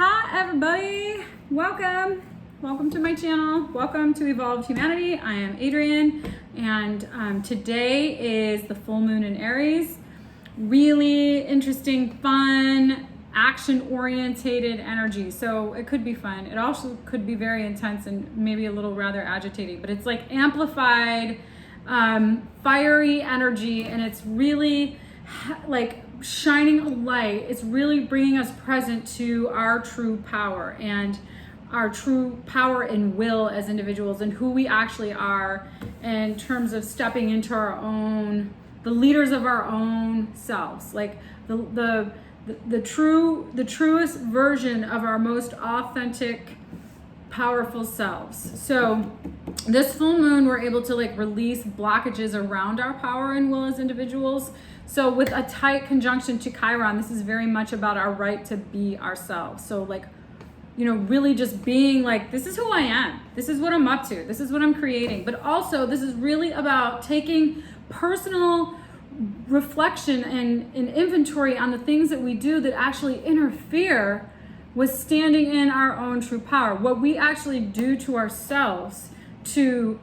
Hi everybody, welcome to my channel. Welcome to Evolved Humanity. I am Adrienne, and today is the full moon in Aries. Really interesting, fun, action-orientated energy. So it could be fun. It also could be very intense and maybe a little rather agitating, but it's like amplified, fiery energy, and it's really like shining a light. It's really bringing us present to our true power and our true power and will as individuals and who we actually are in terms of stepping into our own, the leaders of our own selves, like the truest version of our most authentic, powerful selves. So this full moon, we're able to like release blockages around our power and will as individuals. So with a tight conjunction to Chiron, this is very much about our right to be ourselves. So like, you know, really just being like, this is who I am. This is what I'm up to. This is what I'm creating. But also this is really about taking personal reflection and inventory on the things that we do that actually interfere with standing in our own true power. What we actually do to ourselves to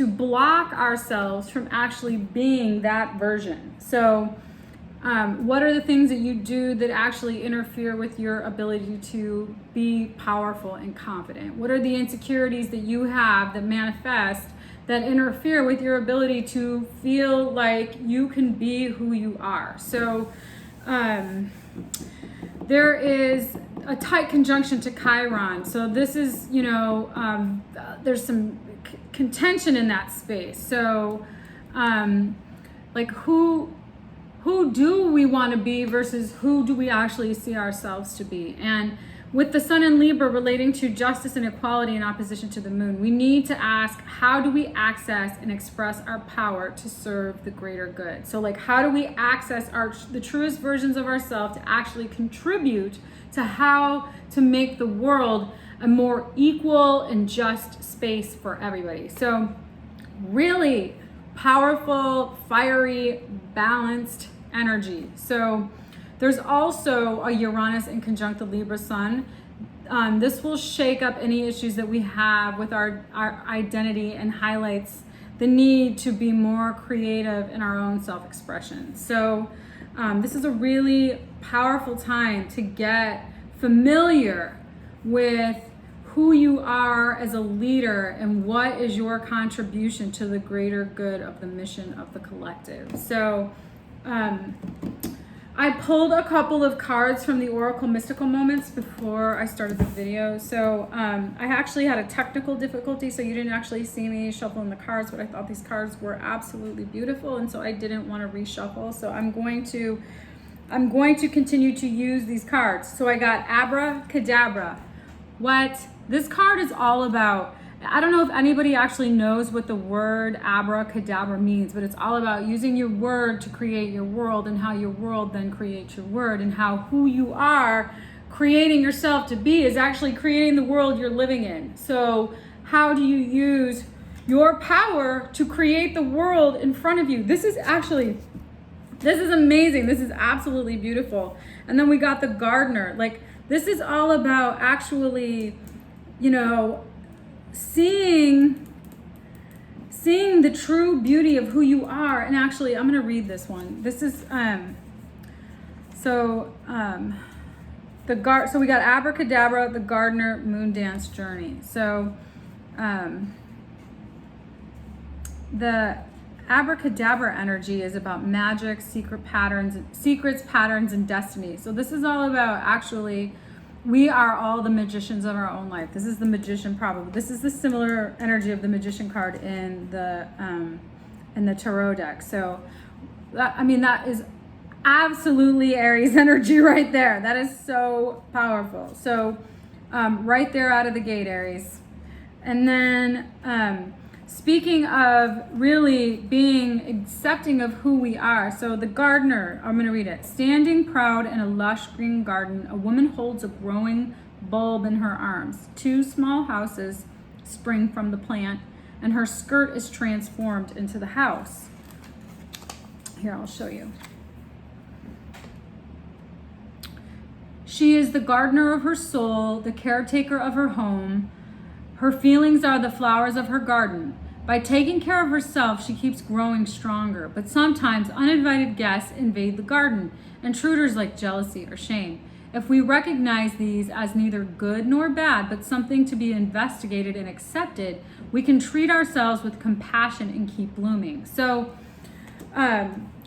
block ourselves from actually being that version. So what are the things that you do that actually interfere with your ability to be powerful and confident? What are the insecurities that you have that manifest that interfere with your ability to feel like you can be who you are? So there is a tight conjunction to Chiron. So this is, you know, there's some contention in that space. So like who do we want to be versus who do we actually see ourselves to be? And with the sun in Libra relating to justice and equality in opposition to the moon, we need to ask, how do we access and express our power to serve the greater good? So like, how do we access the truest versions of ourselves to actually contribute to how to make the world a more equal and just space for everybody? So really powerful, fiery, balanced energy. So there's also a Uranus in conjunct the Libra sun. This will shake up any issues that we have with our identity and highlights the need to be more creative in our own self-expression. So this is a really powerful time to get familiar with who you are as a leader and what is your contribution to the greater good of the mission of the collective. So I pulled a couple of cards from the Oracle Mystical Moments before I started the video. So I actually had a technical difficulty, so you didn't actually see me shuffling the cards, but I thought these cards were absolutely beautiful, and so I didn't want to reshuffle. So I'm going to continue to use these cards. So I got Abracadabra. What this card is all about, I don't know if anybody actually knows what the word abracadabra means, but it's all about using your word to create your world, and how your world then creates your word, and how who you are creating yourself to be is actually creating the world you're living in. So how do you use your power to create the world in front of you? This is amazing. This is absolutely beautiful. And then we got the gardener. Like, this is all about actually, you know, seeing the true beauty of who you are. And actually, I'm going to read this one. This is so we got Abracadabra, the gardener, moon dance journey. So the Abracadabra energy is about magic, secrets, patterns, and destiny. So this is all about actually, we are all the magicians of our own life. This is the magician probably. This is the similar energy of the magician card in the tarot deck. So that is absolutely Aries energy right there. That is so powerful. So right there out of the gate, Aries. And then speaking of really being accepting of who we are. So the gardener, I'm going to read it. Standing proud in a lush green garden, a woman holds a growing bulb in her arms. 2 small houses spring from the plant, and her skirt is transformed into the house. Here, I'll show you. She is the gardener of her soul, the caretaker of her home. Her feelings are the flowers of her garden. By taking care of herself, she keeps growing stronger. But sometimes uninvited guests invade the garden, intruders like jealousy or shame. If we recognize these as neither good nor bad, but something to be investigated and accepted, we can treat ourselves with compassion and keep blooming. So,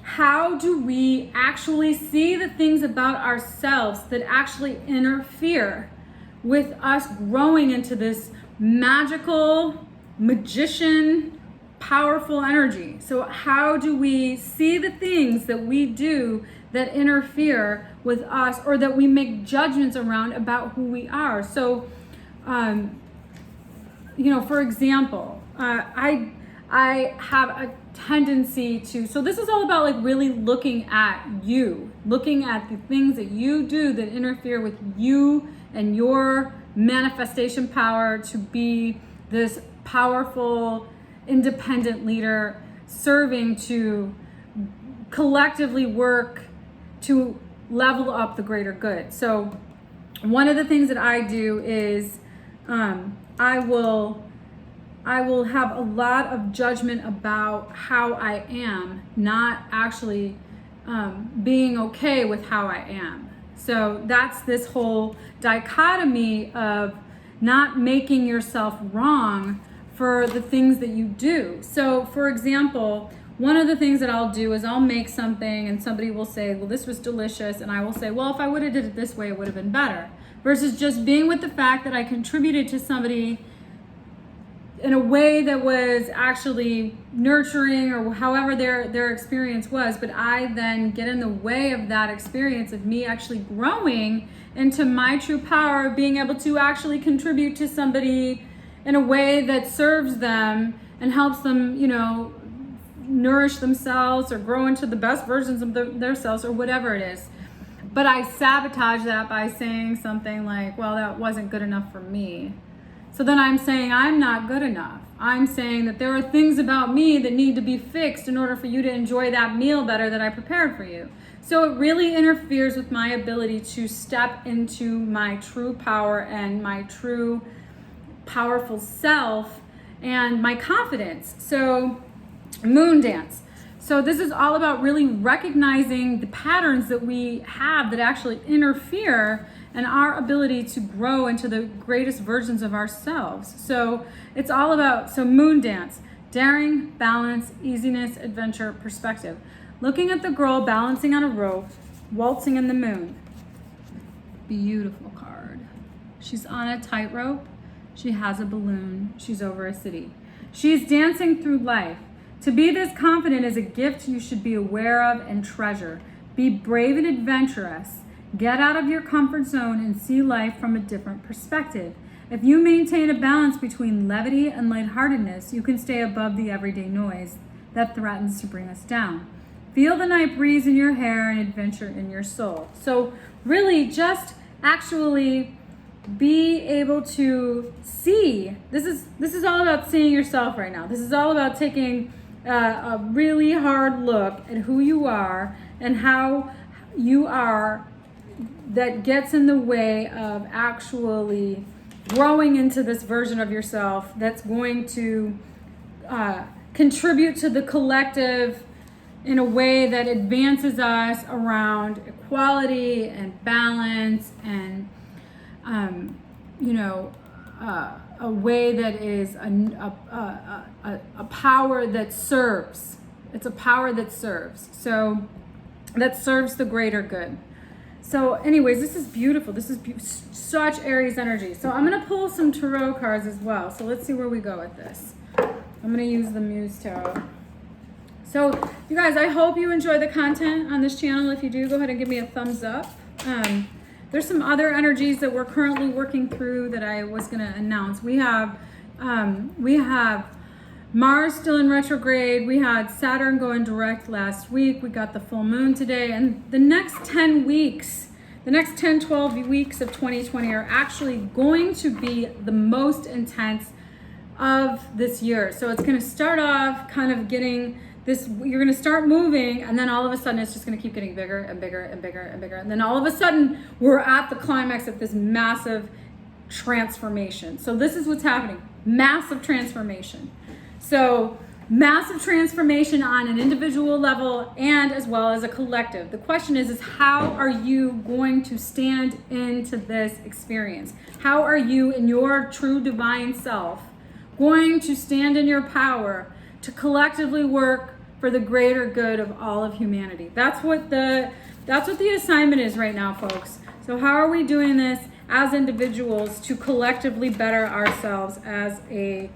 how do we actually see the things about ourselves that actually interfere with us growing into this magical, magician, powerful energy? So how do we see the things that we do that interfere with us, or that we make judgments around about who we are? So, for example, I have a tendency to, so this is all about like really looking at you, looking at the things that you do that interfere with you and your manifestation power to be this powerful, independent leader, serving to collectively work to level up the greater good. So one of the things that I do is I will have a lot of judgment about how I am, not actually being okay with how I am. So that's this whole dichotomy of not making yourself wrong for the things that you do. So for example, one of the things that I'll do is I'll make something and somebody will say, well, this was delicious. And I will say, well, if I would have did it this way, it would have been better. Versus just being with the fact that I contributed to somebody in a way that was actually nurturing, or however their experience was, but I then get in the way of that experience of me actually growing into my true power of being able to actually contribute to somebody in a way that serves them and helps them, nourish themselves or grow into the best versions of their selves, or whatever it is. But I sabotage that by saying something like, well, that wasn't good enough for me. So then I'm saying I'm not good enough. I'm saying that there are things about me that need to be fixed in order for you to enjoy that meal better that I prepared for you. So it really interferes with my ability to step into my true power and my true powerful self and my confidence. So moon dance. So this is all about really recognizing the patterns that we have that actually interfere and our ability to grow into the greatest versions of ourselves. So it's all about, so moon dance, daring, balance, easiness, adventure, perspective. Looking at the girl balancing on a rope, waltzing in the moon. Beautiful card. She's on a tightrope. She has a balloon. She's over a city. She's dancing through life. To be this confident is a gift you should be aware of and treasure. Be brave and adventurous. Get out of your comfort zone and see life from a different perspective. If you maintain a balance between levity and lightheartedness, you can stay above the everyday noise that threatens to bring us down. Feel the night breeze in your hair and adventure in your soul. So really just actually be able to see. This is all about seeing yourself right now. This is all about taking a really hard look at who you are and how you are, that gets in the way of actually growing into this version of yourself that's going to contribute to the collective in a way that advances us around equality and balance and a way that is a power that serves. It's a power that serves. So that serves the greater good. So anyways, this is beautiful. This is such Aries energy. So I'm going to pull some tarot cards as well. So let's see where we go with this. I'm going to use the Muse Tarot. So you guys, I hope you enjoy the content on this channel. If you do, go ahead and give me a thumbs up. There's some other energies that we're currently working through that I was going to announce. We have Mars still in retrograde. We had Saturn going direct last week. We got the full moon today. And the next 10 weeks, the next 10, 12 weeks of 2020 are actually going to be the most intense of this year. So it's going to start off kind of getting you're going to start moving, and then all of a sudden it's just going to keep getting bigger and bigger and bigger and bigger. And then all of a sudden we're at the climax of this massive transformation. So this is what's happening. Massive transformation. So massive transformation on an individual level and as well as a collective. The question is how are you going to stand into this experience? How are you in your true divine self going to stand in your power to collectively work for the greater good of all of humanity? That's what the assignment is right now, folks. So how are we doing this as individuals to collectively better ourselves as a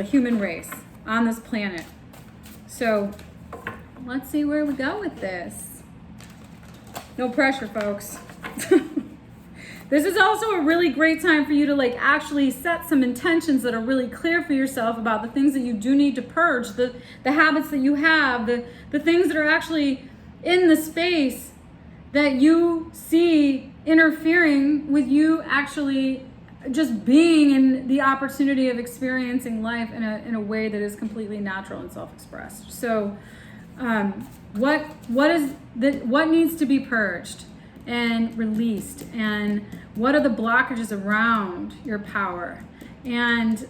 human race on this planet? So let's see where we go with this. No pressure, folks. This is also a really great time for you to actually set some intentions that are really clear for yourself about the things that you do need to purge, the habits that you have, the things that are actually in the space that you see interfering with you actually just being in the opportunity of experiencing life in a way that is completely natural and self-expressed. So what needs to be purged and released, and what are the blockages around your power? And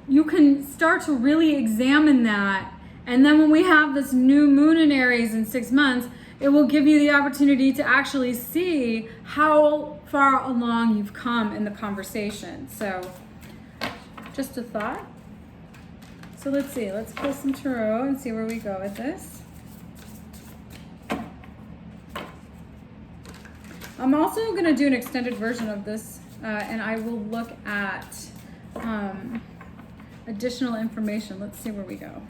you can start to really examine that. And then when we have this new moon in Aries in 6 months, it will give you the opportunity to actually see how far along you've come in the conversation. So just a thought. So let's see, let's pull some tarot and see where we go with this. I'm also going to do an extended version of this, and I will look at additional information. Let's see where we go.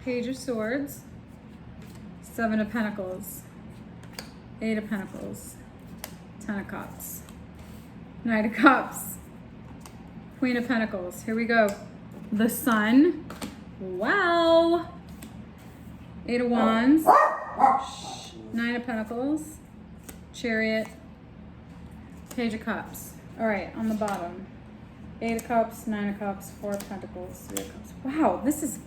Page of Swords, 7 of Pentacles, 8 of Pentacles, 10 of Cups, Knight of Cups, Queen of Pentacles. Here we go. The Sun. Wow. 8 of Wands, 9 of Pentacles, Chariot, Page of Cups. All right, on the bottom. 8 of Cups, 9 of Cups, 4 of Pentacles, 3 of Cups. Wow, this is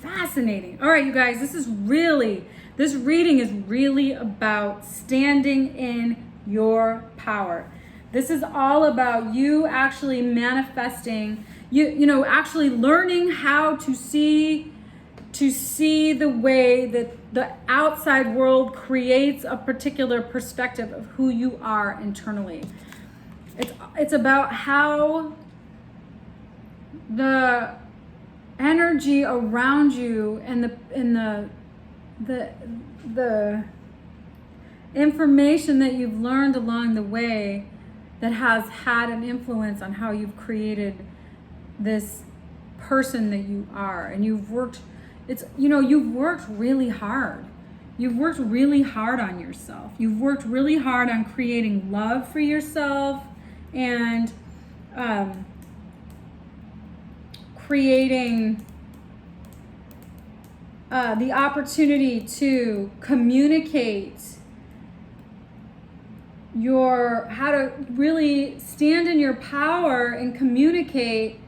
fascinating. All right, you guys, this reading is really about standing in your power. This is all about you actually manifesting, actually learning how to see the way that the outside world creates a particular perspective of who you are internally. It's about how the energy around you and the information that you've learned along the way that has had an influence on how you've created this person that you are. And you've worked really hard. You've worked really hard on yourself. You've worked really hard on creating love for yourself and creating the opportunity to communicate how to really stand in your power and communicate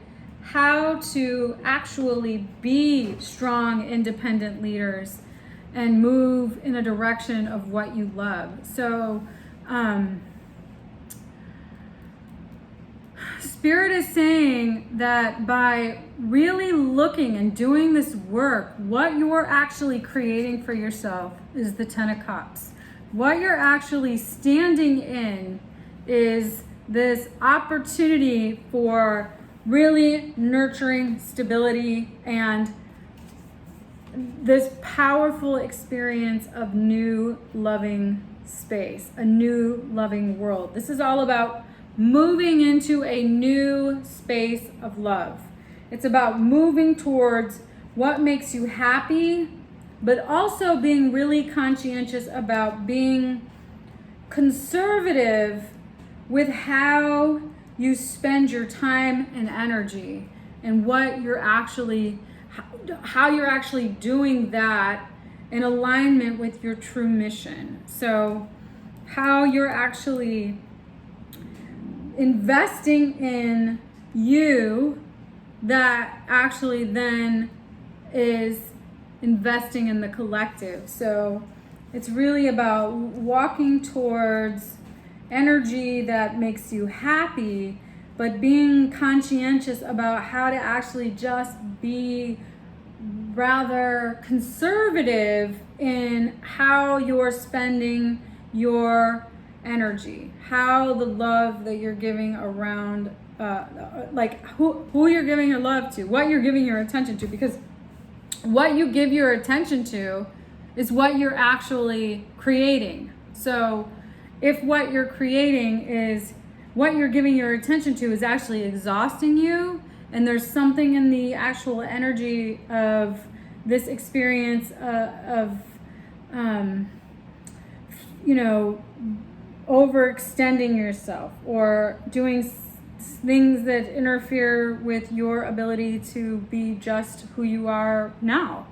how to actually be strong, independent leaders and move in a direction of what you love. So, Spirit is saying that by really looking and doing this work, what you're actually creating for yourself is the 10 of Cups. What you're actually standing in is this opportunity for really nurturing stability and this powerful experience of new loving space, a new loving world. This is all about moving into a new space of love. It's about moving towards what makes you happy, but also being really conscientious about being conservative with how you spend your time and energy and what you're actually how you're actually doing that in alignment with your true mission. So how you're actually investing in you that actually then is investing in the collective. So it's really about walking towards energy that makes you happy, but being conscientious about how to actually just be rather conservative in how you're spending your energy, how the love that you're giving around, like who you're giving your love to, what you're giving your attention to, because what you give your attention to is what you're actually creating. So if what you're creating is what you're giving your attention to is actually exhausting you, and there's something in the actual energy of this experience of overextending yourself or doing things that interfere with your ability to be just who you are now,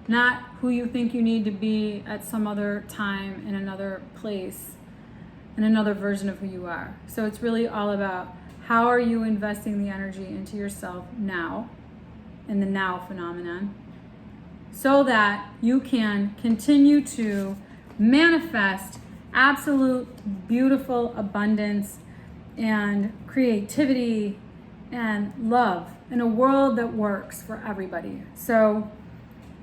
not who you think you need to be at some other time in another place, in another version of who you are. So it's really all about how are you investing the energy into yourself now, in the now phenomenon, so that you can continue to manifest absolute beautiful abundance and creativity and love in a world that works for everybody. So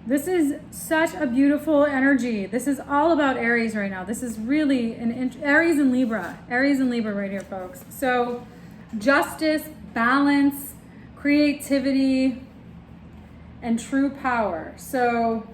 this is such a beautiful energy. This is all about Aries right now. This is really Aries and Libra right here, folks. So justice, balance, creativity, and true power. So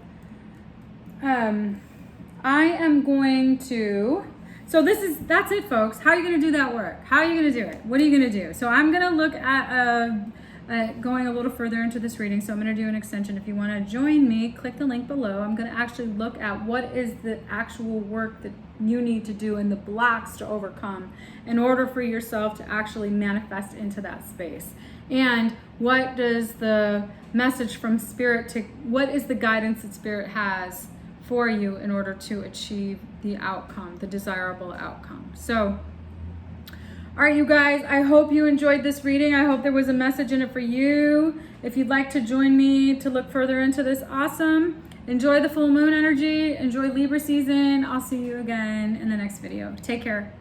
I am going to, that's it, folks. How are you going to do that work? How are you going to do it? What are you going to do? So I'm going to look at going a little further into this reading. So I'm going to do an extension. If you want to join me, click the link below. I'm going to actually look at what is the actual work that you need to do and the blocks to overcome in order for yourself to actually manifest into that space. And what does the message from Spirit what is the guidance that Spirit has for you in order to achieve the outcome, the desirable outcome. So, all right, you guys, I hope you enjoyed this reading. I hope there was a message in it for you. If you'd like to join me to look further into this, awesome. Enjoy the full moon energy. Enjoy Libra season. I'll see you again in the next video. Take care.